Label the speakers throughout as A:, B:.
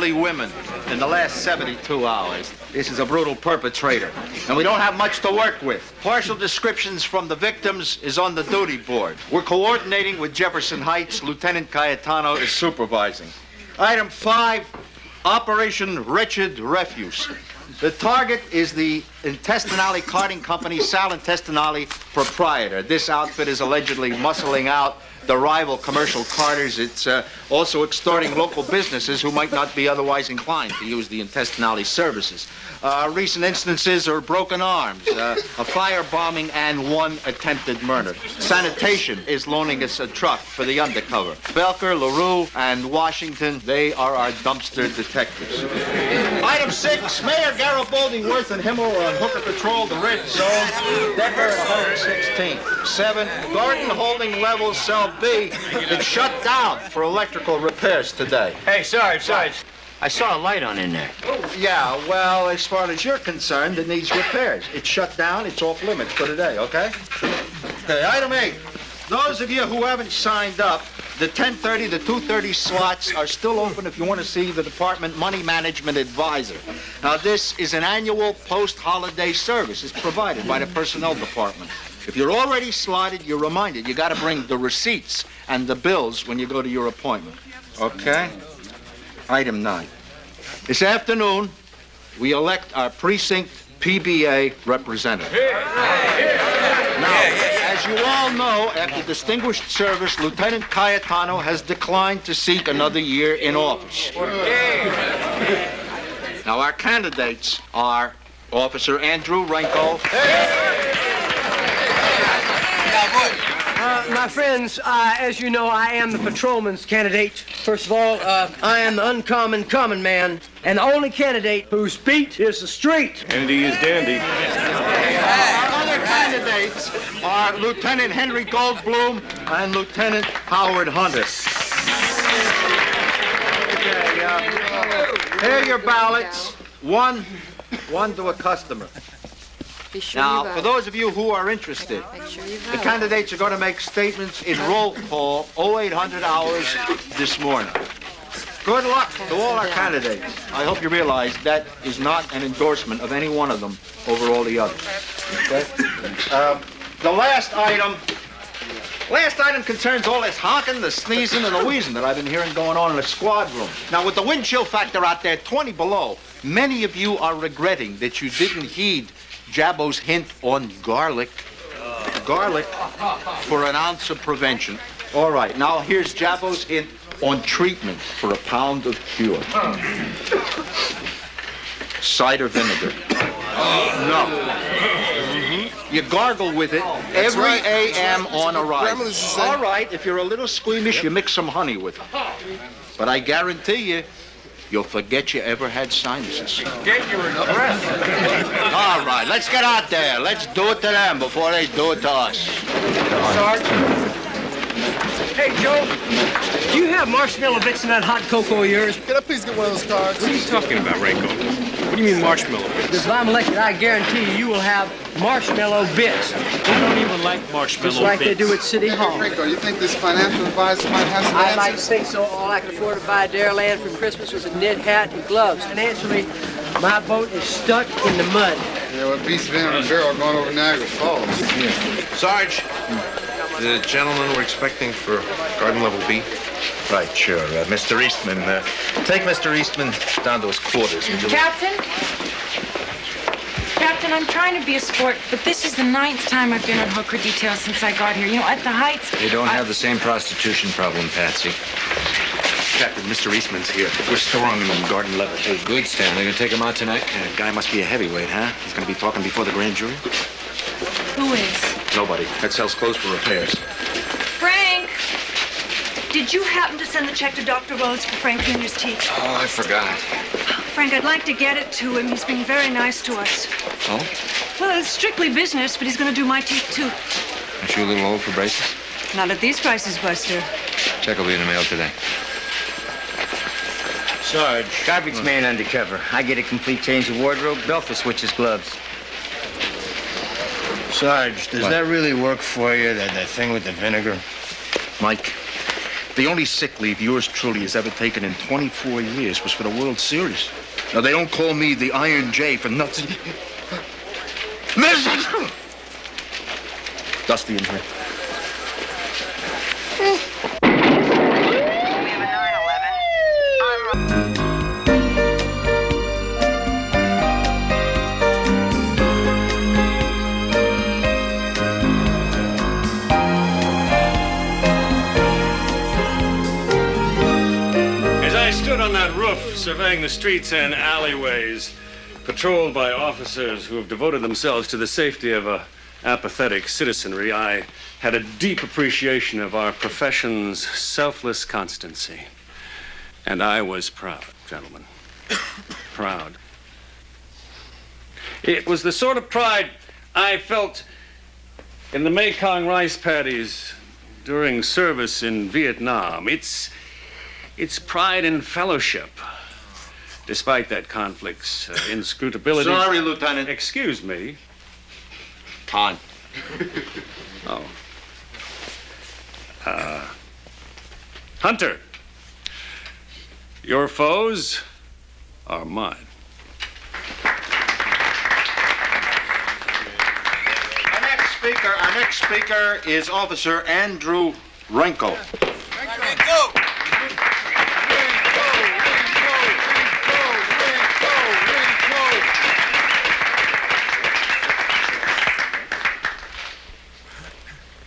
A: ugly women in the last 72 hours. This is a brutal perpetrator, and we don't have much to work with. Partial descriptions from the victims is on the duty board. We're coordinating with Jefferson Heights. Lieutenant Cayetano is supervising. Item 5, Operation Wretched Refuse. The target is the Intestinale Carting Company, Sal Intestinale proprietor. This outfit is allegedly muscling out the rival commercial carters. It's also extorting local businesses who might not be otherwise inclined to use the Intestinale services. Recent instances are broken arms, a firebombing, and 1 attempted murder. Sanitation is loaning us a truck for the undercover. Belker, LaRue, and Washington, they are our dumpster detectives. Item 6, Mayor Garibaldi, Worth, and Himmel are on hooker patrol, the red zone. Decker at 116. 7, Garden holding level cell B. It's shut down for electrical repairs today.
B: Hey, Sarge. I saw a light on in there.
A: Yeah, well, as far as you're concerned, it needs repairs. It's shut down, it's off limits for today, okay? Okay, item 8. Those of you who haven't signed up, the 10:30, the 2:30 slots are still open if you want to see the department money management advisor. Now, this is an annual post-holiday service. It's provided by the personnel department. If you're already slotted, you're reminded you got to bring the receipts and the bills when you go to your appointment. Okay? Item 9. This afternoon, we elect our precinct PBA representative. Now, as you all know, after distinguished service, Lieutenant Cayetano has declined to seek another year in office. Now, our candidates are Officer Andrew Renko.
C: My friends, as you know, I am the patrolman's candidate. First of all, I am the uncommon common man, and the only candidate whose beat is the street.
D: Andy is dandy.
A: Our other candidates are Lieutenant Henry Goldblum and Lieutenant Howard Hunter. Okay, here are your ballots. One to a customer. Now, for those of you who are interested, the candidates are going to make statements in roll call 0800 hours this morning. Good luck to all our candidates. I hope you realize that is not an endorsement of any one of them over all the others. Okay? The last item concerns all this honking, the sneezing, and the wheezing that I've been hearing going on in the squad room. Now, with the wind chill factor out there 20 below, many of you are regretting that you didn't heed Jabbo's hint on garlic. Garlic for an ounce of prevention. All right, now here's Jabbo's hint on treatment for a pound of cure. Cider vinegar. No. You gargle with it every a.m. on arrival. All right, if you're a little squeamish, you mix some honey with it. But I guarantee you'll forget you ever had sinuses.
B: Get your breath.
A: All right, let's get out there. Let's do it to them before they do it to us.
C: Sarge? Hey, Joe, do you have marshmallow bits in that hot cocoa of yours?
E: Can I please get one of those cards?
D: What are you talking about, Renko? What do you mean marshmallow bits?
C: Because if I'm elected, I guarantee you will have marshmallow bits.
D: I don't even like marshmallow
C: Just like
D: bits.
C: they do at City Hall.
E: Rico, you think this financial advisor might have some
C: I'd like to
E: answers?
C: think so. All I could afford to buy Dairyland for Christmas was a knit hat and gloves. Financially, my boat is stuck in the mud.
E: Yeah, well, Beast Van and Barrel going over Niagara Falls.
F: Sarge, the gentleman we're expecting for Garden Level B.
A: Right, sure. Mr. Eastman, take Mr. Eastman down to his quarters. Would you?
G: Captain, I'm trying to be a sport, but this is the 9th time I've been on hooker detail since I got here. You know, at the Heights...
H: They don't have the same prostitution problem, Patsy.
F: Captain, Mr. Eastman's here. We're storing him in Garden Level.
H: Hey, good, Stanley. Gonna take him out tonight?
F: The guy must be a heavyweight, huh? He's gonna be talking before the grand jury?
G: Who is?
F: Nobody. That sells clothes for repairs.
G: Frank! Did you happen to send the check to Dr. Rhodes for Frank Jr.'s teeth?
H: Oh, I forgot.
G: Frank, I'd like to get it to him. He's been very nice to us.
H: Oh?
G: Well, it's strictly business, but he's going to do my teeth, too.
H: Aren't you a little old for braces?
G: Not at these prices, Buster.
H: Check will be in the mail today.
B: Sarge. Garbage man undercover. I get a complete change of wardrobe. Belfer switches gloves.
I: Sarge, does
H: What?
I: that really work for you, that thing with the vinegar?
H: Mike,
I: The only sick leave yours truly has ever taken in 24 years was for the World Series. Now, they don't call me the Iron J for nothing. Listen! Dusty in here.
D: On that roof, surveying the streets and alleyways, patrolled by officers who have devoted themselves to the safety of a apathetic citizenry, I had a deep appreciation of our profession's selfless constancy. And I was proud, gentlemen. Proud. It was the sort of pride I felt in the Mekong rice paddies during service in Vietnam. It's pride and fellowship, despite that conflict's inscrutability.
A: Sorry, Lieutenant.
D: Excuse me.
A: On.
D: Oh. Hunter, your foes are mine.
A: Our next speaker is Officer Andrew Renko.
E: Renko!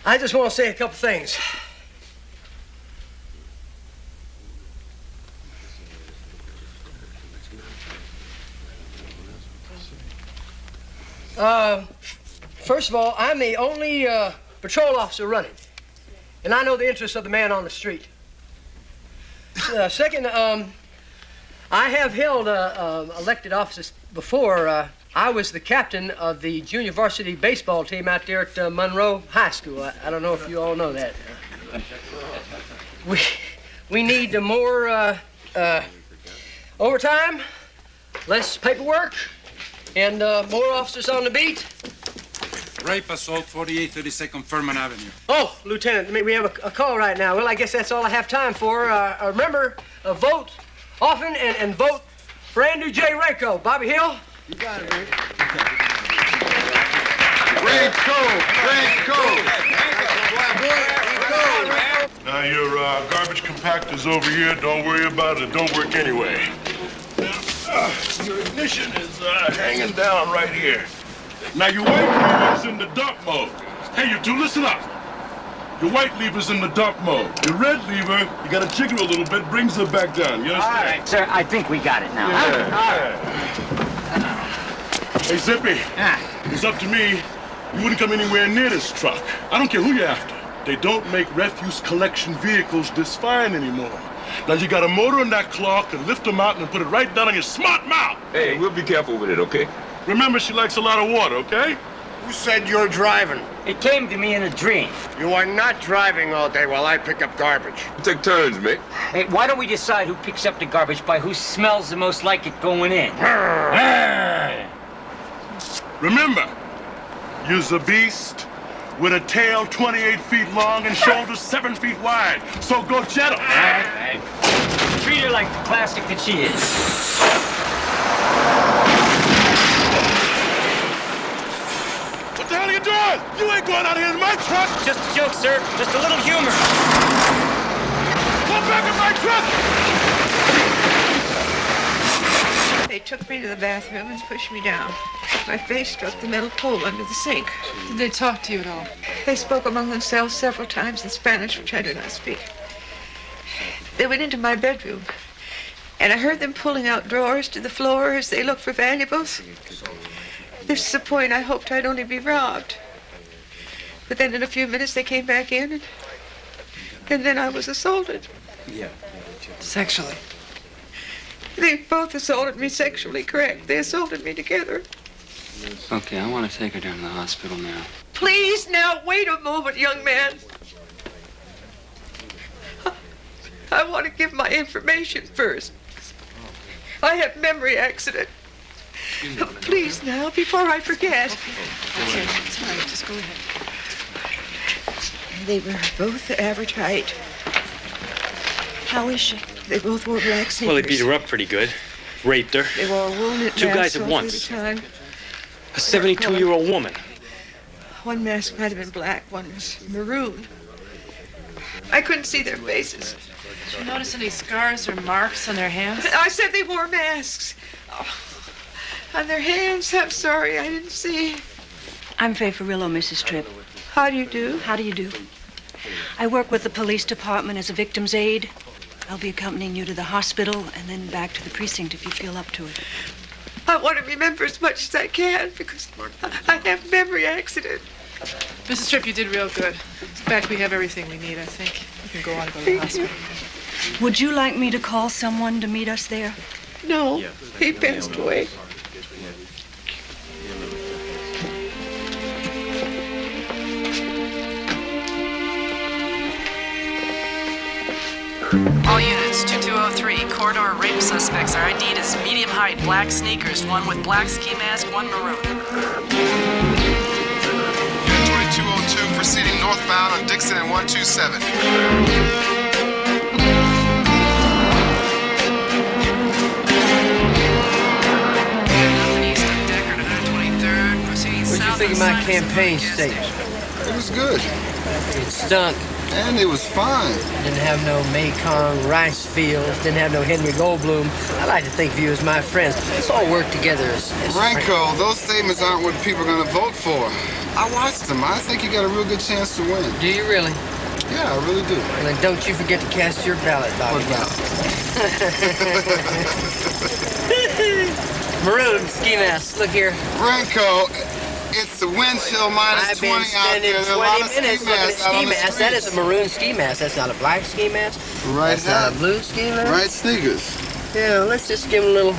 C: I just want to say a couple things. First of all, I'm the only patrol officer running, and I know the interests of the man on the street. Second, I have held elected offices before. I was the captain of the junior varsity baseball team out there at Monroe High School. I don't know if you all know that. We need more overtime, less paperwork, and more officers on the beat.
J: Rape assault, 4832nd Furman Avenue.
C: Oh, Lieutenant, we have a call right now. Well, I guess that's all I have time for. Remember, vote often and vote for Andrew J. Renko. Bobby Hill?
E: You got it, Rick.
A: Renko!
K: Now, your garbage compactor's over here. Don't worry about it. It don't work anyway. Your ignition is hanging down right here. Now, your white lever's in the dump mode. Hey, you two, listen up. Your white lever's in the dump mode. Your red lever, you gotta jiggle a little bit, brings it back down. You understand?
B: All right, sir, I think we got it now.
K: Hey, Zippy, it's up to me. You wouldn't come anywhere near this truck. I don't care who you're after. They don't make refuse collection vehicles this fine anymore. Now, you got a motor in that clock and lift them out and put it right down on your smart mouth.
L: Hey, we'll be careful with it, okay?
K: Remember, she likes a lot of water, okay?
M: Who said you're driving?
B: It came to me in a dream.
M: You are not driving all day while I pick up garbage.
L: Take turns, mate.
B: Hey, why don't we decide who picks up the garbage by who smells the most like it going in?
K: Remember, you're a beast with a tail 28 feet long and shoulders 7 feet wide. So go gentle.
B: All right. Treat her like the plastic that she is.
K: What the hell are you doing? You ain't going out here in my truck.
B: Just a joke, sir. Just a little humor.
K: Come back in my truck!
N: They took me to the bathroom and pushed me down. My face struck the metal pole under the sink.
G: Did they talk to you at all?
N: They spoke among themselves several times in Spanish, which I do not speak. They went into my bedroom, and I heard them pulling out drawers to the floor as they looked for valuables. This is the point I hoped I'd only be robbed. But then in a few minutes they came back in, and then I was assaulted.
J: Yeah.
G: Sexually?
N: They both assaulted me sexually, correct. They assaulted me together.
O: Okay, I want to take her down to the hospital now.
N: Please, now, wait a moment, young man. I want to give my information first. I have memory accident. Please, now, before I forget.
G: Okay, it's all right. Just go ahead.
N: They were both average height. How is she? They both wore black sneakers.
D: Well, they beat her up pretty good. Raped her.
N: They wore wounded
D: Two guys
N: masks
D: at
N: all
D: once.
N: through the time.
D: A 72-year-old woman.
N: One mask might have been black, one was maroon. I couldn't see their faces.
G: Did you notice any scars or marks on their hands?
N: I said they wore masks. Oh, on their hands, I'm sorry, I didn't see.
P: I'm Faye Ferrillo, Mrs. Tripp.
N: How do you do?
P: How do you do? I work with the police department as a victim's aide. I'll be accompanying you to the hospital and then back to the precinct if you feel up to it.
N: I want to remember as much as I can because I have a memory accident.
Q: Mrs. Tripp, you did real good. In fact, we have everything we need, I think. You can go on and go to the hospital.
P: Would you like me to call someone to meet us there?
N: No, he passed away.
Q: All units, 2203, corridor rape suspects are ID'd as medium height, black sneakers, one with black ski mask, one maroon.
R: 2202 proceeding northbound on Dixon and 127.
C: What did you think of my campaign stage?
R: It was good.
C: It stunk.
R: And it was fun.
C: Didn't have no Mekong rice fields. Didn't have no Henry Goldblum. I like to think of you as my friends. Let's all work together as
R: Ranko,
C: friends.
R: those statements aren't what people are going to vote for. I watched them. I think you got a real good chance to win.
C: Do you really?
R: Yeah, I really do.
C: Well, then don't you forget to cast your ballot, Bobby.
R: What ballot?
C: Maroon ski mask. Look here.
R: Ranko, it's the wind chill minus 20 out there. There's a lot of ski masks out on the streets.
C: That is a maroon ski mask. That's not a black ski mask.
R: Right.
C: That's not a blue ski mask.
R: Right sneakers.
C: Yeah, let's just give him a little.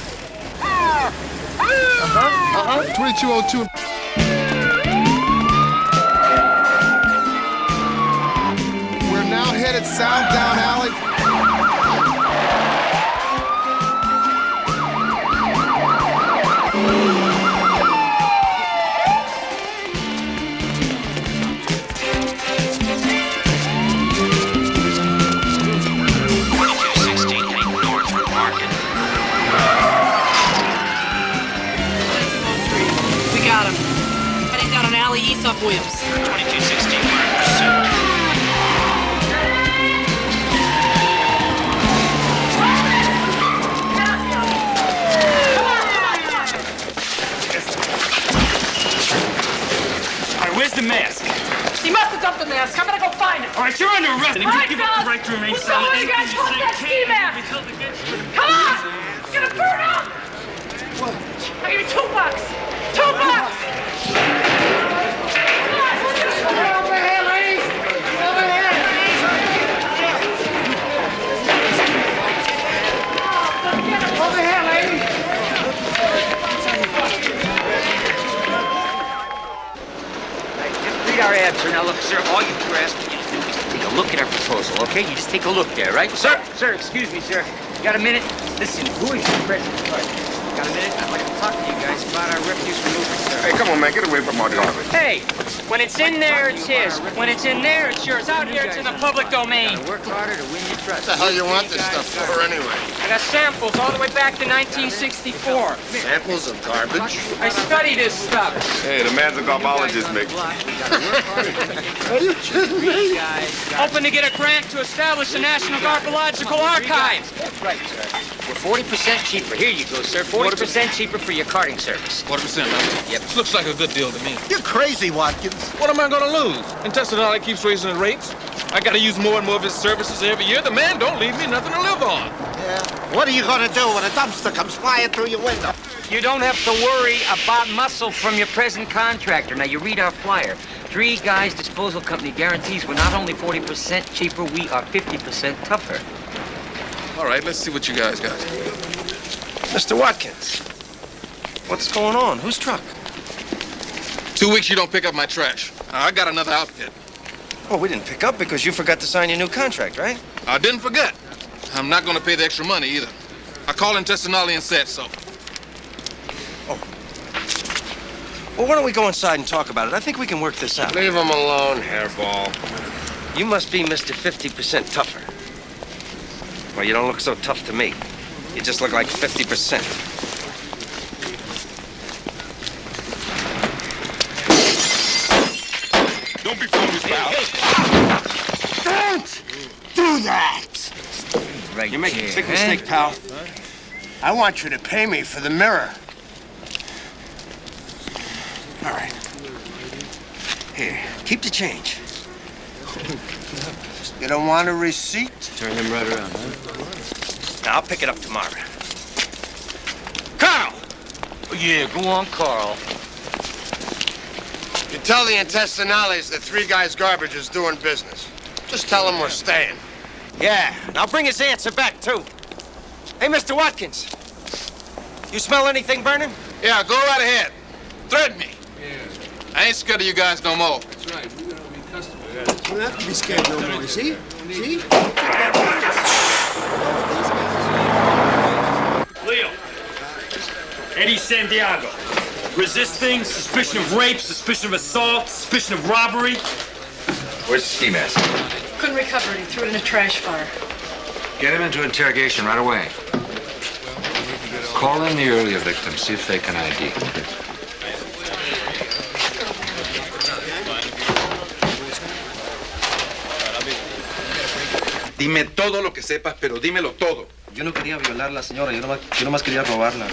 R: 2202. We're now headed south down alley.
Q: East of Williams.
S: 2216, we're in pursuit.
Q: All right, where's the mask? He must have dumped the mask. I'm gonna go find it.
S: All right, you're under arrest.
Q: All right,
S: Give up the right to remain silent.
Q: You guys want that ski mask? Come on! It's gonna burn up! What? I'll give you $2. $2! Over here, ladies! Over here! Over here, ladies!
B: Just read our ad, sir. Now, look, sir, all you two are asking you to do is to take a look at our proposal, okay? You just take a look there, right? Sir, excuse me, sir. You got a minute? Listen, who is the president? Got a minute? I'd like to talk to you guys about our refuse removal service.
F: Hey, come on, man. Get away from our garbage.
T: Hey, when it's in there, it's his. When it's in there, it's yours. Out here, it's in the public domain.
B: Work harder to win your trust.
R: What the hell you want this stuff for anyway?
T: I got samples all the way back to 1964.
R: Samples of garbage?
T: I study this stuff.
F: Hey, the man's a garbologist, Mick.
R: Are you kidding me?
T: Hoping to get a grant to establish a National Garbological Archive.
B: That's right, sir. We're 40% cheaper. Here you go, sir. 40% cheaper for your carting service.
F: 40%, huh?
B: Yep.
F: Looks like a good deal to me.
K: You're crazy, Watkins.
F: What am I gonna lose? INTESTINAL keeps raising the rates. I gotta use more and more of his services every year. The man don't leave me nothing to live on.
K: Yeah. What are you gonna do when a dumpster comes flying through your window?
B: You don't have to worry about muscle from your present contractor. Now, you read our flyer. 3 Guys Disposal Company guarantees we're not only 40% cheaper, we are 50% tougher.
F: All right, let's see what you guys got.
M: Mr. Watkins, what's going on? Whose truck?
F: 2 weeks you don't pick up my trash. I got another outfit.
M: Well, we didn't pick up because you forgot to sign your new contract, right?
F: I didn't forget. I'm not gonna pay the extra money either. I called INTESTINAL and said so.
M: Well, why don't we go inside and talk about it? I think we can work this out.
R: Leave him alone, hairball.
M: You must be Mr. 50% tougher. Well, you don't look so tough to me. You just look like 50%.
K: Don't be phony, pal.
R: Don't do that!
M: Right. You're making a big mistake, pal.
R: I want you to pay me for the mirror.
M: All right. Here, keep the change.
R: You don't want a receipt?
M: Turn him right around, huh? Now, I'll pick it up tomorrow. Carl!
R: Yeah, go on, Carl. You tell the intestinales that Three Guys Garbage is doing business. Just tell them we're staying.
M: Yeah, and I'll bring his answer back, too. Hey, Mr. Watkins. You smell anything burning?
F: Yeah, go right ahead. Threaten me. I ain't scared of you guys no more.
S: That's right. We're gonna be customers.
R: You don't have to be scared no more, you see? See?
S: Leo. Eddie Santiago. Resisting, suspicion of rape, suspicion of assault, suspicion of robbery.
H: Where's the ski mask?
Q: Couldn't recover it. He threw it in a trash fire.
H: Get him into interrogation right away. Call in the earlier victims, see if they can ID.
F: Dime todo lo que sepas, pero dímelo todo.
M: Yo no quería violar a la señora, yo nomás quería robarla.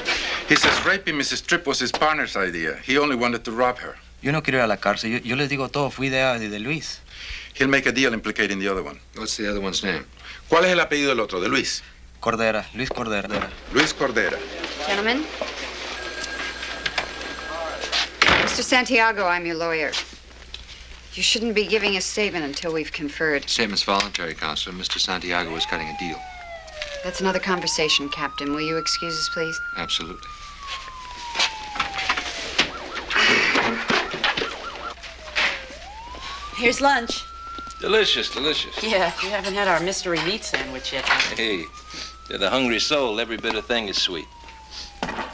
J: He says raping Mrs. Tripp was his partner's idea. He only wanted to rob her.
O: Yo no quiero ir a la cárcel. Yo les digo todo. Fui idea de Luis.
J: He'll make a deal implicating the other one.
H: What's the other one's name?
J: ¿Cuál es el apellido del otro? De Luis.
O: Cordera. Luis Cordera.
J: Luis Cordera.
U: Gentlemen. Mr. Santiago, I'm your lawyer. You shouldn't be giving a statement until we've conferred.
H: Statement's voluntary, Counselor. Mr. Santiago was cutting a deal.
U: That's another conversation, Captain. Will you excuse us, please?
H: Absolutely.
Q: Here's lunch.
V: Delicious, delicious.
Q: Yeah, you haven't had our mystery meat sandwich yet.
V: Hey, to the hungry soul, every bit of thing is sweet.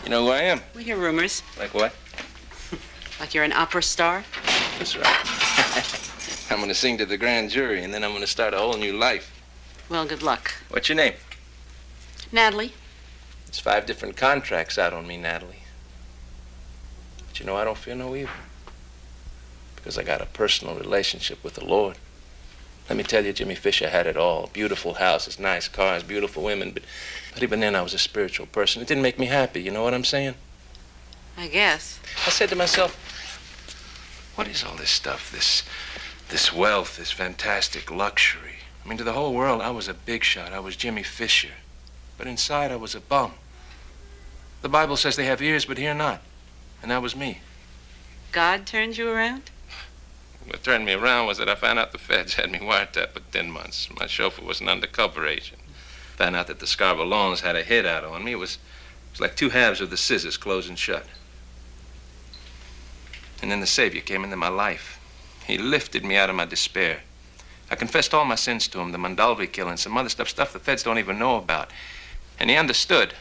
V: You know who I am?
Q: We hear rumors.
V: Like what?
Q: Like you're an opera star?
V: That's right. I'm going to sing to the grand jury, and then I'm going to start a whole new life.
Q: Well, good luck.
V: What's your name?
Q: Natalie?
V: It's 5 different contracts out on me, Natalie. But you know, I don't fear no evil. Because I got a personal relationship with the Lord. Let me tell you, Jimmy Fisher had it all. Beautiful houses, nice cars, beautiful women. But even then, I was a spiritual person. It didn't make me happy, you know what I'm saying?
Q: I guess.
V: I said to myself, what is all this stuff, this wealth, this fantastic luxury? I mean, to the whole world, I was a big shot. I was Jimmy Fisher. But inside, I was a bum. The Bible says they have ears but hear not. And that was me.
Q: God turned you around?
V: What turned me around was that I found out the feds had me wiretapped for 10 months. My chauffeur was an undercover agent. Found out that the Scarborough Loans had a hit out on me. It was like 2 halves of the scissors closing shut. And then the Savior came into my life. He lifted me out of my despair. I confessed all my sins to him, the Mandalvi killing, some other stuff the feds don't even know about. And he understood.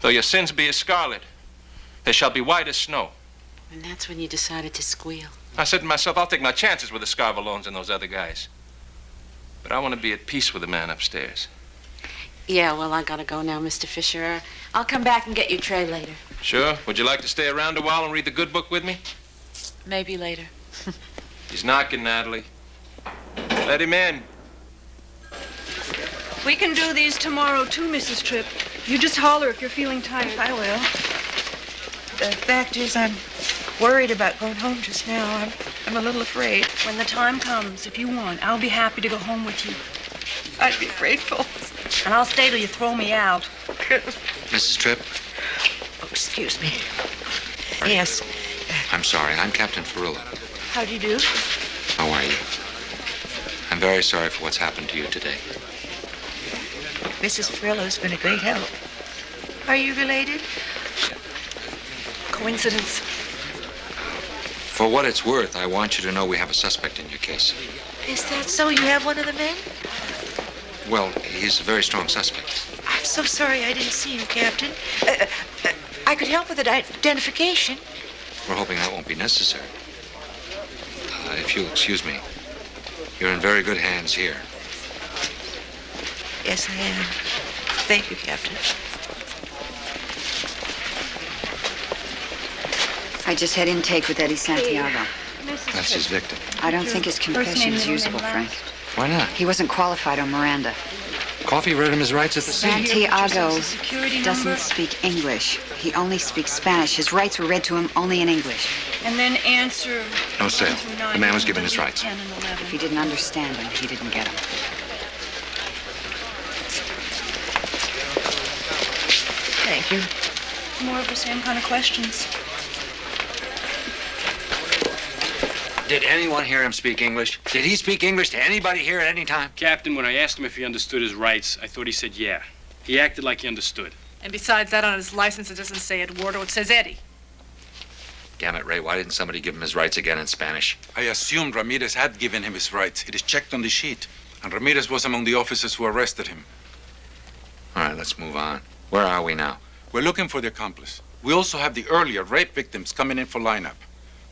V: Though your sins be as scarlet, they shall be white as snow.
Q: And that's when you decided to squeal.
V: I said to myself, I'll take my chances with the Scarborough Loans and those other guys. But I want to be at peace with the man upstairs.
Q: Yeah, well, I gotta go now, Mr. Fisher. I'll come back and get your tray later.
V: Sure? Would you like to stay around a while and read the good book with me?
Q: Maybe later.
V: He's knocking, Natalie. Let him in.
P: We can do these tomorrow, too, Mrs. Tripp. You just holler if you're feeling tired.
N: I will. The fact is, I'm worried about going home just now. I'm a little afraid.
P: When the time comes, if you want, I'll be happy to go home with you.
N: I'd be grateful.
P: And I'll stay till you throw me out.
H: Mrs. Tripp?
N: Oh, excuse me. Yes.
H: I'm sorry. I'm Captain Farillo.
N: How do you do?
H: How are you? I'm very sorry for what's happened to you today.
N: Mrs. Farillo's been a great help. Are you related?
P: Coincidence.
H: For what it's worth, I want you to know we have a suspect in your case.
N: Is that so? You have one of the men?
H: Well, he's a very strong suspect.
N: I'm so sorry I didn't see you, Captain. I could help with identification.
H: We're hoping that won't be necessary. If you'll excuse me, you're in very good hands here.
N: Yes, I am. Thank you, Captain.
U: I just had intake with Eddie Santiago.
H: That's his victim.
U: I don't think his confession is usable, Frank.
H: Why not?
U: He wasn't qualified on Miranda.
H: Coffee read him his rights at the scene.
U: Santiago doesn't speak English. He only speaks Spanish. His rights were read to him only in English.
P: And then answer.
H: No sale. The man was given his rights.
U: If he didn't understand them, he didn't get them.
N: Thank you.
P: More of the same kind of questions.
H: Did anyone hear him speak English? Did he speak English to anybody here at any time?
S: Captain, when I asked him if he understood his rights, I thought he said yeah. He acted like he understood.
Q: And besides that, on his license, it doesn't say Eduardo, it says Eddie.
H: Damn it, Ray, why didn't somebody give him his rights again in Spanish?
J: I assumed Ramirez had given him his rights. It is checked on the sheet. And Ramirez was among the officers who arrested him.
H: All right, let's move on. Where are we now?
J: We're looking for the accomplice. We also have the earlier rape victims coming in for lineup.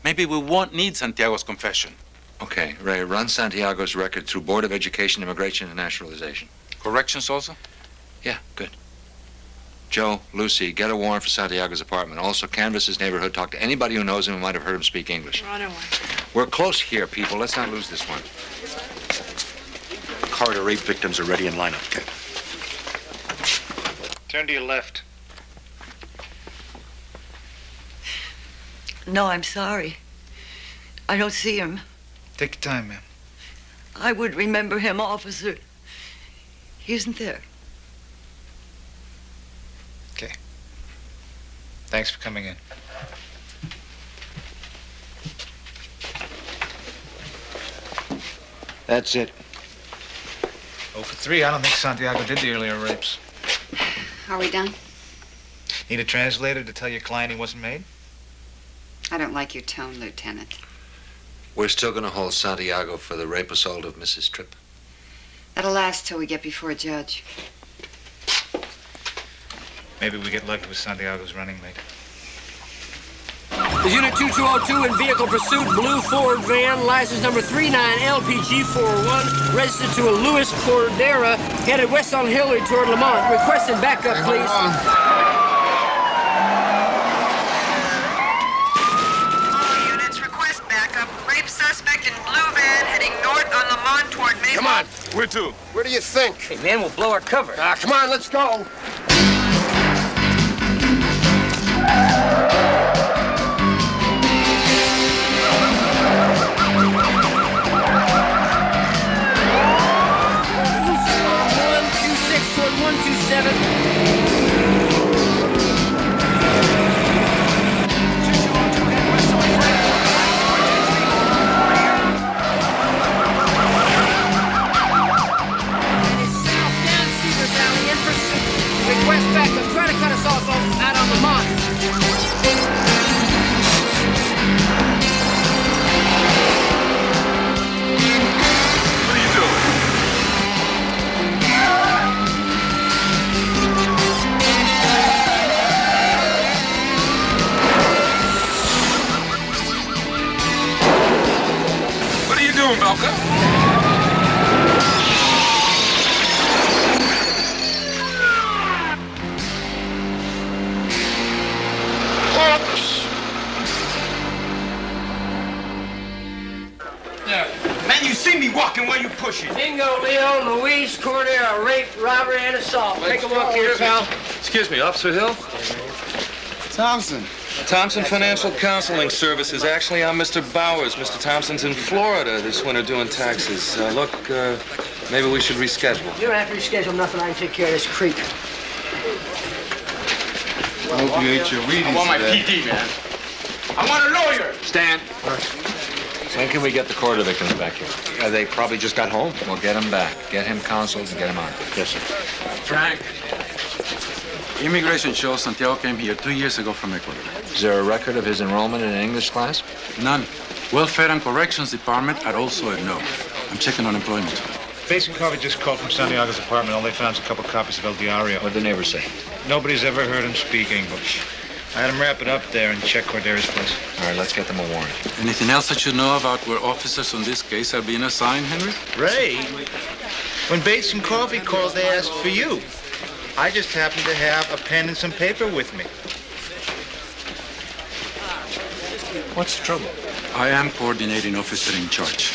J: Maybe we won't need Santiago's confession.
H: Okay, Ray, run Santiago's record through Board of Education, Immigration, and Naturalization.
J: Corrections also?
H: Yeah, good. Joe, Lucy, get a warrant for Santiago's apartment. Also, canvass his neighborhood. Talk to anybody who knows him who might have heard him speak English.
Q: Right away.
H: We're close here, people. Let's not lose this one.
A: Corridor rape victims are ready in lineup.
E: Turn to your left.
N: No, I'm sorry. I don't see him.
E: Take your time, ma'am.
N: I would remember him, officer. He isn't there.
E: Okay. Thanks for coming in.
A: That's it.
E: 0 for 3. I don't think Santiago did the earlier rapes.
U: Are we done?
E: Need a translator to tell your client he wasn't made?
U: I don't like your tone, Lieutenant.
H: We're still going to hold Santiago for the rape assault of Mrs. Tripp.
U: That'll last till we get before a judge.
E: Maybe we get lucky with Santiago's running mate.
C: The Unit 2202 in vehicle pursuit, blue Ford van, license number 39LPG41, registered to a Louis Cordera, headed west on Hillary toward Lamont. Requesting backup, please.
N: Suspect in blue van heading north on Lamont toward Maple.
K: Come on, where to?
M: Where do you think?
B: Hey, man, we'll blow our cover.
M: Come on, let's go.
C: Toward 127. Request backup. Try to cut us off out on the mine.
L: What are you doing? What are you doing, Malcolm?
M: Man, you see me walking while you pushing.
C: Bingo, Leo, Luis, Cordera, rape, robbery, and assault. Take a walk here, pal.
F: Excuse me, Officer Hill?
R: Thompson.
F: Thompson Financial Counseling Services. Actually, I'm Mr. Bowers. Mr. Thompson's in Florida this winter doing taxes. Look, maybe we should reschedule.
C: You don't have to reschedule nothing. I can take care of this creep.
J: I hope you ate your Wheaties
M: I want my
J: today.
M: PD, man. I want a lawyer.
H: Stand. When can we get the corridor victims back here?
A: They probably just got home.
H: We'll get him back. Get him counseled and get him on.
A: Yes, sir.
J: Frank. Immigration shows Santiago came here 2 years ago from Ecuador.
H: Is there a record of his enrollment in an English class?
J: None. Welfare and Corrections Department are also a no. I'm checking on employment.
E: Basic cover just called from Santiago's apartment. All they found is a couple copies of El Diario.
H: What'd the neighbors say?
E: Nobody's ever heard him speak English. I had him wrap it up there and check Cordera's place.
H: All right, let's get them a warrant.
J: Anything else that you know about where officers on this case are being assigned, Henry?
E: Ray? When Bates and Coffee called, they asked for you. I just happened to have a pen and some paper with me.
J: What's the trouble? I am coordinating officer in charge.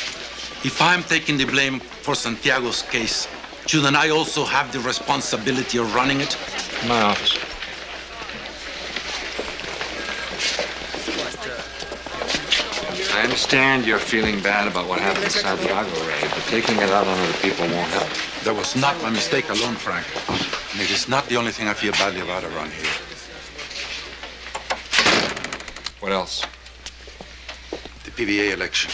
J: If I'm taking the blame for Santiago's case, shouldn't I also have the responsibility of running it?
H: My office. I understand you're feeling bad about what happened in Santiago, Ray, but taking it out on other people won't help.
J: That was not my mistake alone, Frank. And it is not the only thing I feel badly about around here.
H: What else?
J: The PVA election.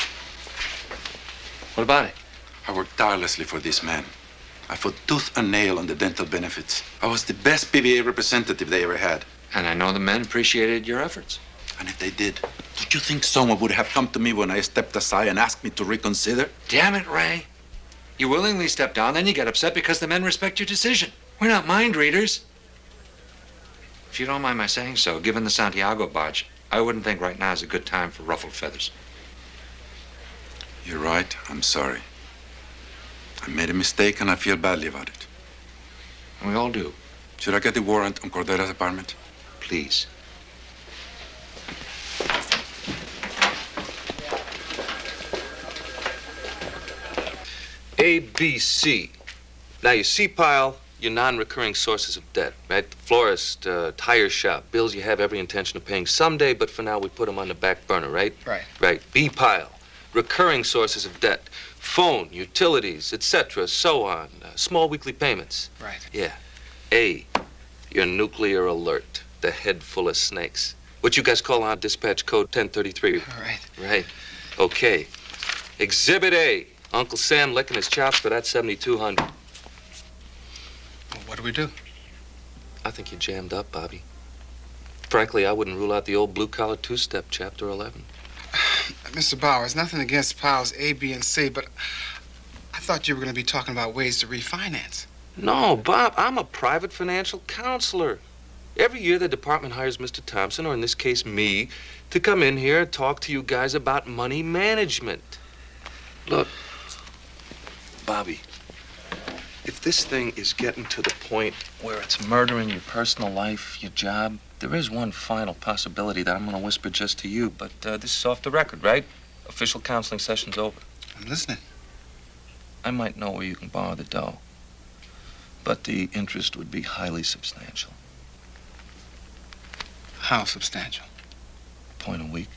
H: What about it?
J: I worked tirelessly for this man. I fought tooth and nail on the dental benefits. I was the best PVA representative they ever had.
H: And I know the men appreciated your efforts.
J: And if they did, don't you think someone would have come to me when I stepped aside and asked me to reconsider?
H: Damn it, Ray. You willingly step down, then you get upset because the men respect your decision. We're not mind readers. If you don't mind my saying so, given the Santiago barge, I wouldn't think right now is a good time for ruffled feathers.
J: You're right. I'm sorry. I made a mistake and I feel badly about it.
H: We all do.
J: Should I get the warrant on Cordera's apartment?
H: Please.
F: A, B, C. Now, your C pile, your non-recurring sources of debt, right? The florist, tire shop, bills you have every intention of paying someday, but for now we put them on the back burner, right?
C: Right.
F: Right. B pile, recurring sources of debt, phone, utilities, etc., so on, small weekly payments.
C: Right.
F: Yeah. A, your nuclear alert, the head full of snakes. What you guys call on dispatch code 1033.
C: All right.
F: Right. Okay. Exhibit A. Uncle Sam licking his chops for that 7,200.
C: Well, what do we do?
F: I think you jammed up, Bobby. Frankly, I wouldn't rule out the old blue-collar two-step, Chapter 11.
R: Mr. Bowers, nothing against piles A, B, and C, but I thought you were going to be talking about ways to refinance.
F: No, Bob, I'm a private financial counselor. Every year, the department hires Mr. Thompson, or in this case, me, to come in here and talk to you guys about money management. Look, Bobby, if this thing is getting to the point where it's murdering your personal life, your job, there is one final possibility that I'm going to whisper just to you, but this is off the record, right? Official counseling session's over.
R: I'm listening.
F: I might know where you can borrow the dough, but the interest would be highly substantial.
R: How substantial?
F: Point a week.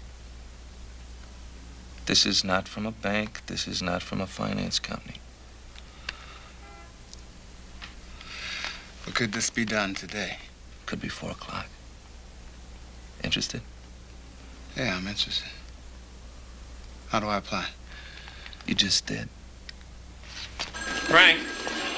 F: This is not from a bank. This is not from a finance company.
R: But could this be done today?
F: Could be 4 o'clock. Interested?
R: Yeah, I'm interested. How do I apply?
F: You just did.
D: Frank,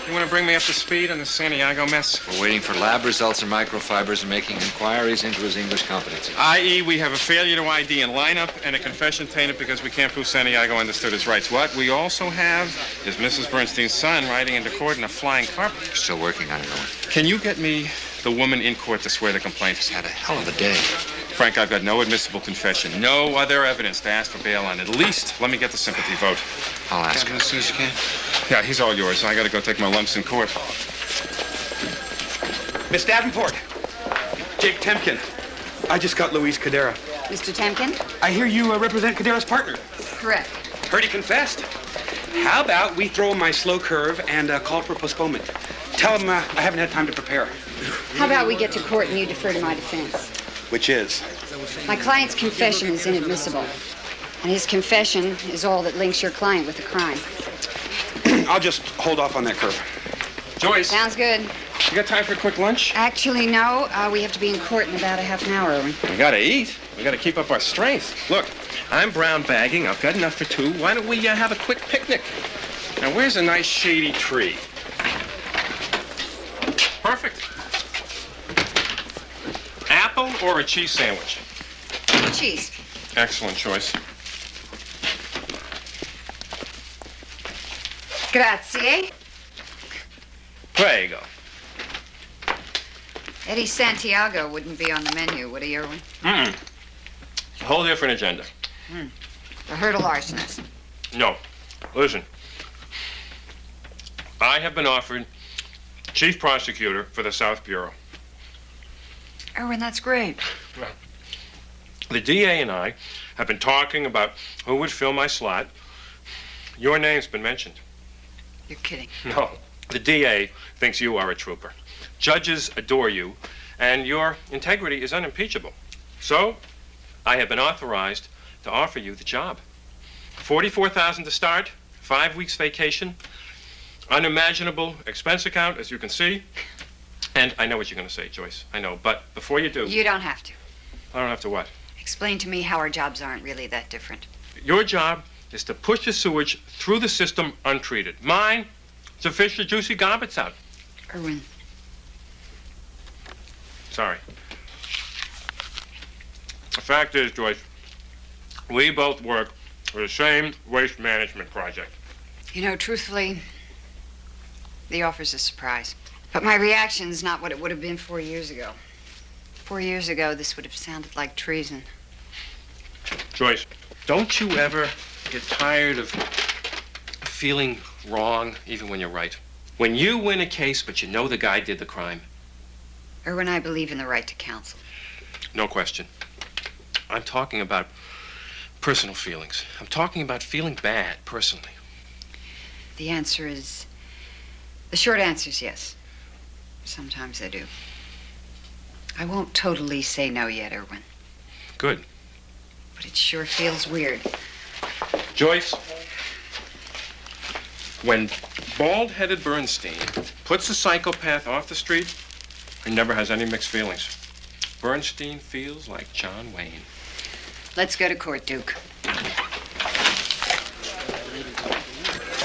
D: you want to bring me up to speed on the Santiago mess?
H: We're waiting for lab results in microfibers and making inquiries into his English competency.
D: I.e., we have a failure to ID in lineup and a confession tainted because we can't prove Santiago understood his rights. What we also have is Mrs. Bernstein's son riding into court in a flying carpet.
H: Still working on it, Owen.
D: Can you get me the woman in court to swear the complaint?
H: He's had a hell of a day.
D: Frank, I've got no admissible confession, no other evidence to ask for bail on. At least let me get the sympathy vote.
H: I'll ask
R: him as soon as you can.
D: Yeah, he's all yours. I got to go take my lumps in court.
I: Miss Davenport, Jake Temkin. I just got Luis Cadera.
U: Mr. Temkin?
I: I hear you represent Cadera's partner.
U: Correct.
I: Heard he confessed. How about we throw him my slow curve and call for postponement? Tell him I haven't had time to prepare.
U: How about we get to court and you defer to my defense?
I: Which is?
U: My client's confession is inadmissible. And his confession is all that links your client with the crime.
I: I'll just hold off on that curve.
D: Joyce.
U: Sounds good.
D: You got time for a quick lunch?
U: Actually, no. We have to be in court in about a half an hour, Owen.
D: We gotta eat. We gotta keep up our strength. Look, I'm brown bagging. I've got enough for 2. Why don't we have a quick picnic? Now, where's a nice shady tree? Perfect. Apple or a cheese sandwich?
U: Cheese.
D: Excellent choice.
U: Grazie.
D: Prego.
U: Eddie Santiago wouldn't be on the menu, would he, Irwin?
D: Mm-mm. A whole different agenda.
U: A hurdle arsonist.
D: No. Listen. I have been offered chief prosecutor for the South Bureau.
U: Erwin, that's great.
D: The DA and I have been talking about who would fill my slot. Your name's been mentioned.
U: You're kidding.
D: No. The DA thinks you are a trooper. Judges adore you, and your integrity is unimpeachable. So, I have been authorized to offer you the job. $44,000 to start, 5 weeks vacation, unimaginable expense account, as you can see. And I know what you're going to say, Joyce. I know. But before you do...
U: You don't have to.
D: I don't have to what?
U: Explain to me how our jobs aren't really that different.
D: Your job is to push the sewage through the system untreated. Mine, to fish the juicy gobbets out.
U: Erwin.
D: Sorry. The fact is, Joyce, we both work for the same waste management project.
U: You know, truthfully, the offer's a surprise. But my reaction's not what it would have been 4 years ago. 4 years ago, this would have sounded like treason.
D: Joyce, don't you ever get tired of feeling wrong even when you're right? When you win a case, but you know the guy did the crime.
U: Erwin, I believe in the right to counsel.
D: No question. I'm talking about personal feelings. I'm talking about feeling bad personally.
U: The short answer is yes. Sometimes I do. I won't totally say no yet, Erwin.
D: Good.
U: But it sure feels weird.
D: Joyce, when bald-headed Bernstein puts a psychopath off the street, he never has any mixed feelings. Bernstein feels like John Wayne.
U: Let's go to court, Duke.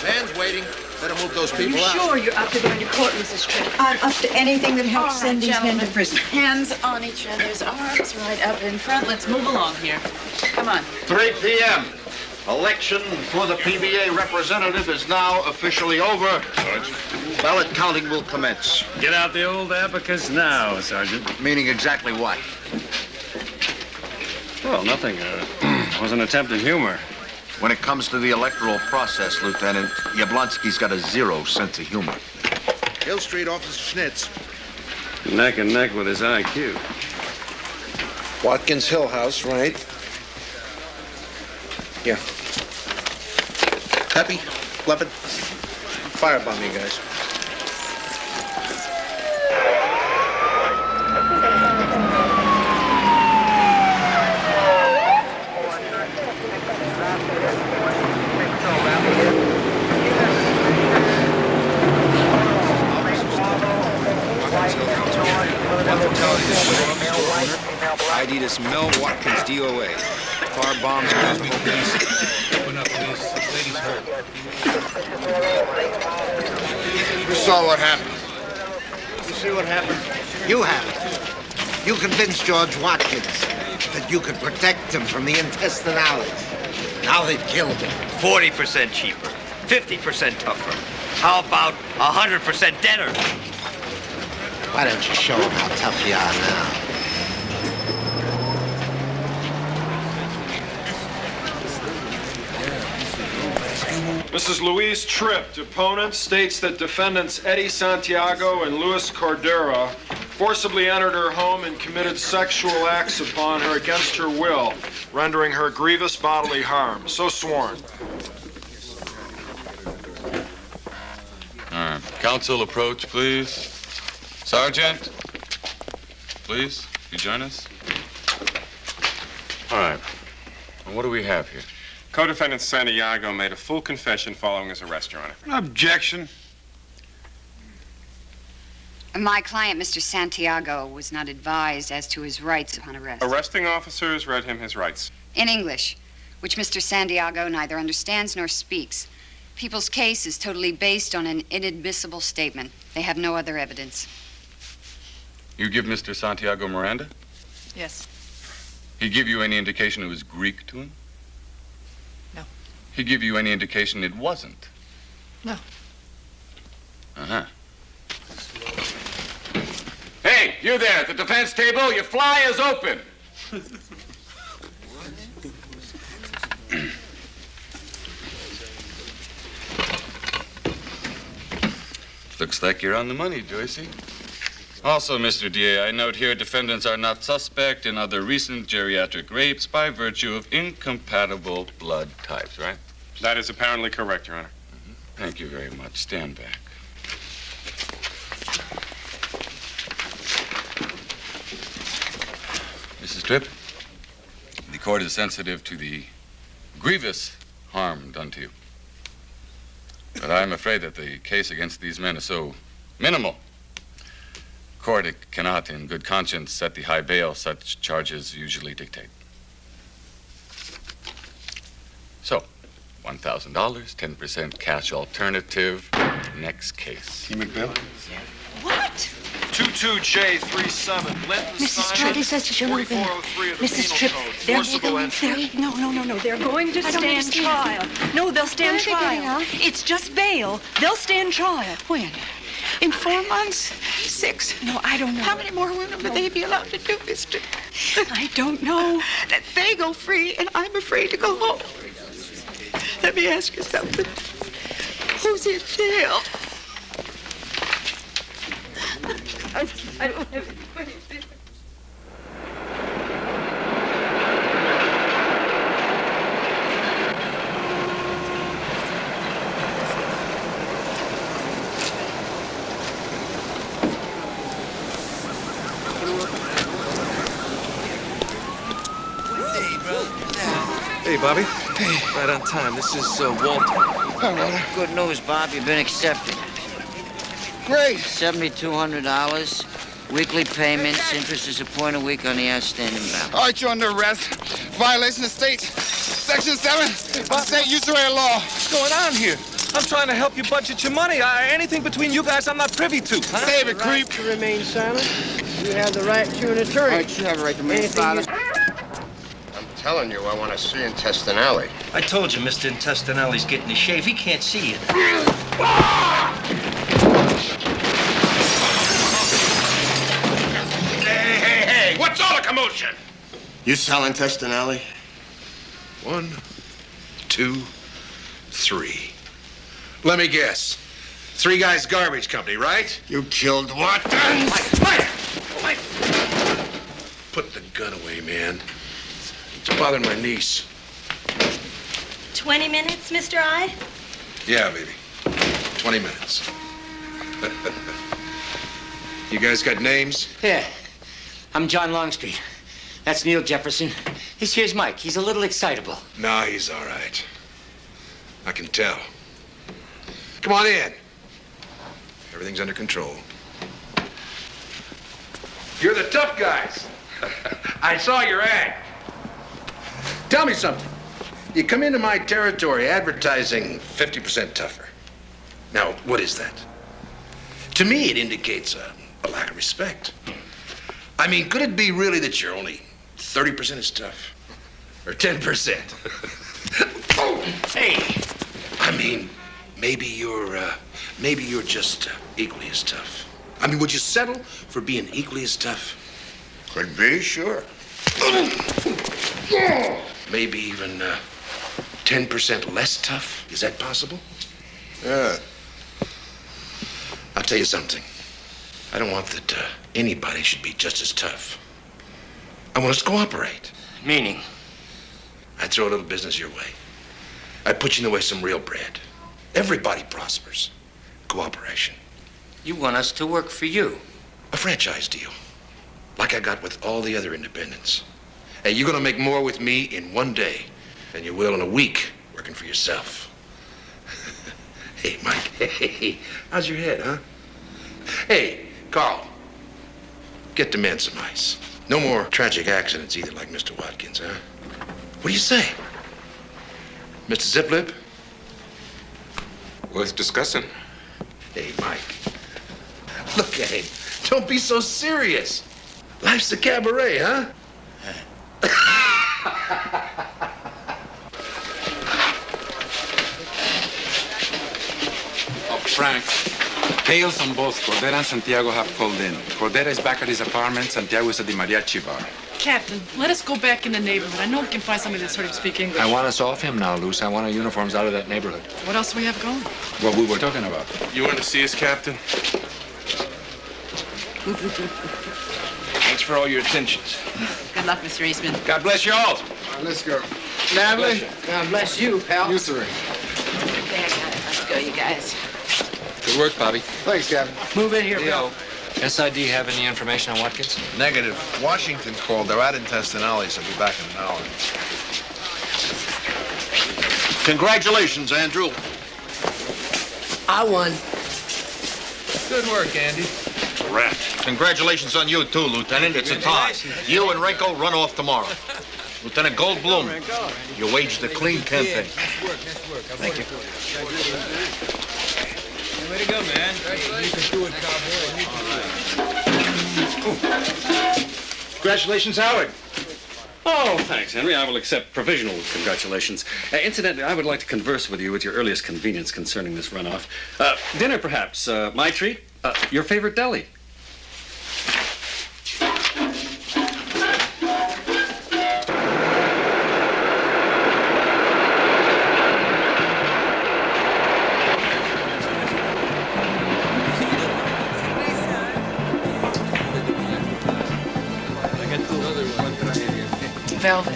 A: Man's waiting. Better move those people out.
G: Sure you're up to going to court, Mrs. Tripp? I'm up to anything that helps send these men to prison.
Q: Hands on each other's arms, right up in front. Let's move along here. Come on.
A: 3 p.m. Election for the PBA representative is now officially over. Ballot counting will commence.
S: Get out the old abacus now, Sergeant.
A: Meaning exactly what?
S: Well, nothing. Was an attempt at humor.
A: When it comes to the electoral process, Lieutenant, Yablonsky's got a 0 sense of humor.
E: Hill Street, Officer Schnitz.
S: Neck and neck with his IQ.
E: Watkins Hill House, right? Yeah. Happy? Leopard? Firebomb, you guys.
T: ID this Mel Watkins, DOA. Fire bombs and the whole piece. Open up, please. This lady's hurt.
W: You saw what happened. You see what happened? You haven't. You convinced George Watkins that you could protect him from the intestinales. Now they've killed him.
X: 40% cheaper, 50% tougher. How about 100% deader?
W: Why don't you show him how tough you are now?
Y: Mrs. Louise Tripp, deponent, states that defendants Eddie Santiago and Luis Cordera forcibly entered her home and committed sexual acts upon her against her will, rendering her grievous bodily harm. So sworn.
L: All right. Counsel, approach, please. Sergeant, please, you join us.
D: All right. Well, what do we have here? Co-defendant Santiago made a full confession following his arrest, Your Honor.
S: Objection.
U: My client, Mr. Santiago, was not advised as to his rights upon arrest.
D: Arresting officers read him his rights.
U: In English, which Mr. Santiago neither understands nor speaks. People's case is totally based on an inadmissible statement. They have no other evidence.
L: You give Mr. Santiago Miranda?
Q: Yes.
L: He give you any indication it was Greek to him?
Q: No.
L: He give you any indication it wasn't?
Q: No.
L: Uh-huh.
Z: Hey, you there at the defense table, your fly is open.
L: Looks like you're on the money, Joycey. Also, Mr. DA, I note here defendants are not suspect in other recent geriatric rapes by virtue of incompatible blood types, right?
D: That is apparently correct, Your Honor.
L: Thank you very much. Stand back. Mrs. Tripp, the court is sensitive to the grievous harm done to you. But I'm afraid that the case against these men is so minimal. Court cannot, in good conscience, set the high bail such charges usually dictate. So, $1,000, 10% cash alternative. Next case.
A: T. McBill?
G: What?
Y: 22J37, Linton
G: Mrs. Tripp, this is your move in.
Y: 4403 of the
G: Mrs.
Y: Penal
G: Tripp,
Y: Code,
G: they're
Y: forcible entry.
G: No. They're going to
B: I don't
G: stand trial.
B: understand. No, they'll stand
G: When are they getting
B: trial.
G: out?
B: It's just bail. They'll stand trial.
G: When? In 4 months? 6?
B: No, I don't know.
G: How many more women would they be allowed to do this to?
B: I don't know.
G: That they go free and I'm afraid to go home. Let me ask you something. Who's in jail?
B: I don't have any money.
K: Hey, Bobby. Hey. Right on time. This is Walter. Hi, Walter.
N: Good news, Bob. You've been accepted.
K: Great.
N: $7,200. Weekly payments. Interest is a point a week on the outstanding balance.
R: All right, you're under arrest. Violation of state. Section 7, state usury law.
K: What's going on here? I'm trying to help you budget your money. Anything between you guys I'm not privy to. Huh?
R: Save it, creep.
C: To remain silent. You have the right to an attorney.
W: All right, you have a right to remain silent. I'm telling you, I want to see Intestinale.
X: I told you, Mr. Intestinale's getting a shave. He can't see you.
W: Hey, what's all the commotion? You sell Intestinale?
O: 1, 2, 3. Let me guess. 3 Guys Garbage Company, right?
W: You killed Watkins?
O: Mike! Put the gun away, man. It's bothering my niece.
B: 20 minutes, Mr. I?
O: Yeah, baby. 20 minutes. You guys got names?
M: Yeah. I'm John Longstreet. That's Neil Jefferson. Here's Mike. He's a little excitable.
O: No, he's all right. I can tell. Come on in. Everything's under control. You're the tough guys. I saw your ad. Tell me something. You come into my territory advertising 50% tougher. Now, what is that? To me, it indicates a lack of respect. I mean, could it be really that you're only 30% as tough? Or 10%? Oh, hey! I mean, maybe you're just equally as tough. I mean, would you settle for being equally as tough?
W: Could be, sure.
O: Maybe even 10% less tough? Is that possible?
W: Yeah.
O: I'll tell you something. I don't want that anybody should be just as tough. I want us to cooperate.
M: Meaning?
O: I'd throw a little business your way. I'd put you in the way of some real bread. Everybody prospers. Cooperation.
M: You want us to work for you.
O: A franchise deal. Like I got with all the other independents. Hey, you're gonna make more with me in 1 day than you will in a week working for yourself. Hey, Mike, hey, how's your head, huh? Hey, Carl, get the men some ice. No more tragic accidents either like Mr. Watkins, huh? What do you say? Mr. Ziplip? Worth discussing. Hey, Mike, look at him. Don't be so serious. Life's a cabaret, huh?
J: Oh, Frank, Details on both Cordera and Santiago have called in. Cordera is back at his apartment. Santiago is at the mariachi bar.
Q: Captain, let us go back in the neighborhood. I know we can find somebody that sort of speak English.
T: I want us off him now, Luce. I want our uniforms out of that neighborhood.
Q: What else do we have going?
T: What we were talking about.
E: You want to see us, Captain? Thanks for all your attentions.
Q: Good luck, Mr. Eastman.
E: God bless you all.
R: Let's go.
C: Natalie, God bless you, pal.
R: You, sir.
Q: Okay, I got it. Let's go, you guys.
T: Good work, Bobby.
R: Thanks, Captain.
C: Move in here, Bill.
T: SID have any information on Watkins?
F: Negative. Washington called. They're at INTESTINAL. They'll be back in an hour.
A: Congratulations, Andrew.
C: I won.
E: Good work, Andy.
A: Rat. Congratulations on you, too, Lieutenant. It's a tie. You and Renko run off tomorrow. Lieutenant Goldblum, you waged a clean campaign.
T: Nice work.
A: Thank you.
T: Way to go, man. You can do it, cowboy.
A: Congratulations, Howard.
H: Oh, thanks, Henry. I will accept provisional congratulations. Incidentally, I would like to converse with you at your earliest convenience concerning this runoff. Dinner, perhaps. My treat. Your favorite deli.
Q: Velvet.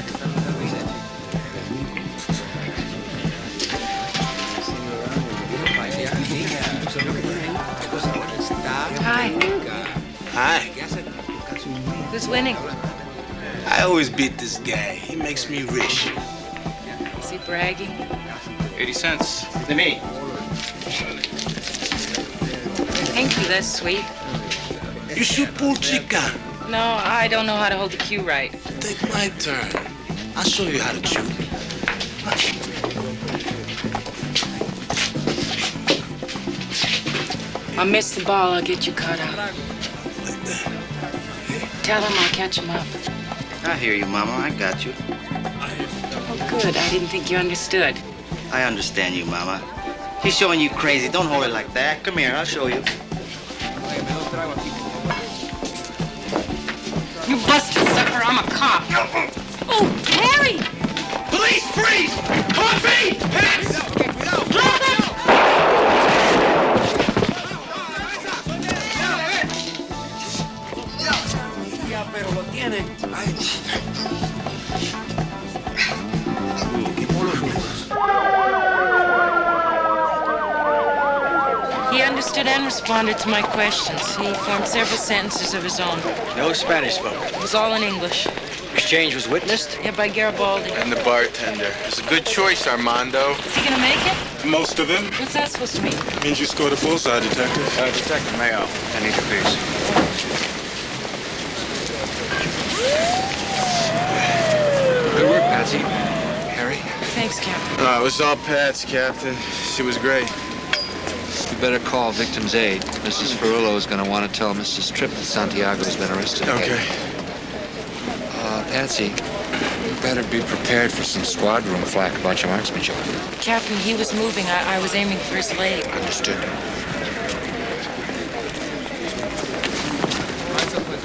Q: Hi.
I: Hi.
Q: Who's winning?
I: I always beat this guy. He makes me rich.
Q: Is he bragging?
T: 80 cents.
A: To me.
Q: Thank you, that's sweet.
I: You should pull chica.
Q: No, I don't know how to hold the cue right.
I: Take my turn. I'll show you how to chew.
Q: I'll miss the ball, I'll get you caught out. Tell him I'll catch him up.
M: I hear you, Mama. I got you.
Q: Oh, good. I didn't think you understood.
M: I understand you, Mama. He's showing you crazy. Don't hold it like that. Come here, I'll show you.
Q: You busted sucker, I'm a cop. Oh, Harry!
I: Police, freeze! Coffee! Hands!
Q: Drop it! He understood and responded to my questions. He formed several sentences of his own.
M: No Spanish spoken.
Q: It was all in English.
M: Exchange was witnessed?
Q: Yeah, by Garibaldi.
F: And the bartender. It's a good choice, Armando.
Q: Is he gonna make it?
F: Most of them.
Q: What's that supposed to mean?
F: Means you scored a bullseye, Detective.
T: Detective Mayo, I need your piece. Good work, Patsy. Harry?
Q: Thanks, Captain.
F: It was all Pat's, Captain. She was great.
T: You better call Victim's Aid. Mrs. Ferrullo is going to want to tell Mrs. Tripp that Santiago's been arrested.
F: Okay.
T: Patsy, you better be prepared for some squad room flack about your marksmanship.
Q: Captain, he was moving. I was aiming for his leg.
T: Understood.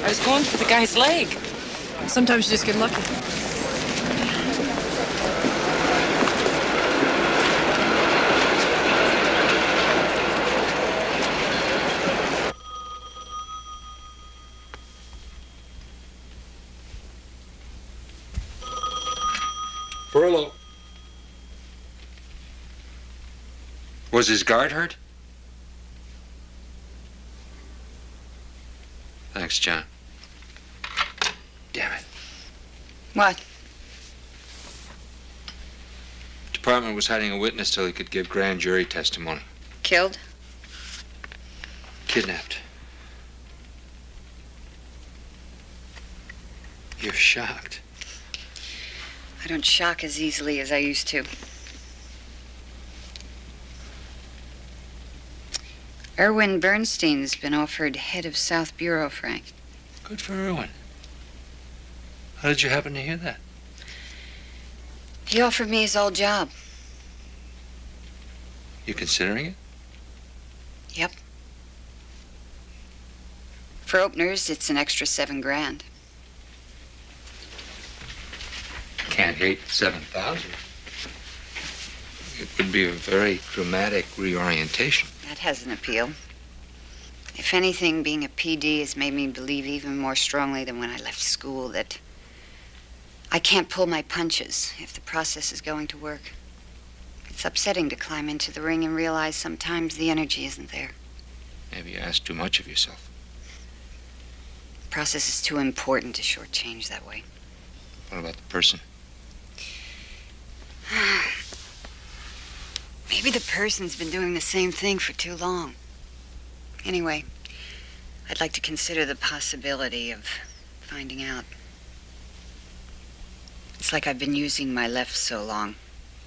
Q: I was going for the guy's leg. Sometimes you just get lucky.
T: Ferrullo. Was his guard hurt? Thanks, John. Damn it.
U: What?
T: Department was hiding a witness till he could give grand jury testimony.
U: Killed?
T: Kidnapped. You're shocked.
U: I don't shock as easily as I used to. Erwin Bernstein's been offered head of South Bureau, Frank.
T: Good for Erwin. How did you happen to hear that?
U: He offered me his old job.
T: You considering it?
U: Yep. For openers, it's an extra $7,000.
T: Can't hate 7,000. It would be a very dramatic reorientation.
U: That has an appeal. If anything, being a PD has made me believe even more strongly than when I left school that I can't pull my punches if the process is going to work. It's upsetting to climb into the ring and realize sometimes the energy isn't there.
T: Maybe you ask too much of yourself.
U: The process is too important to shortchange that way.
T: What about the person?
U: Maybe the person's been doing the same thing for too long. Anyway, I'd like to consider the possibility of finding out. It's like I've been using my left so long.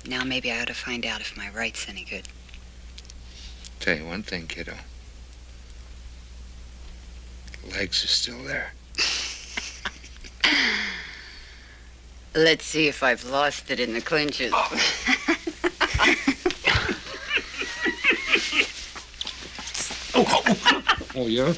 U: Now maybe I ought to find out if my right's any good.
T: Tell you one thing, kiddo. The legs are still there.
U: Let's see if I've lost it in the clinches.
T: Oh, yeah?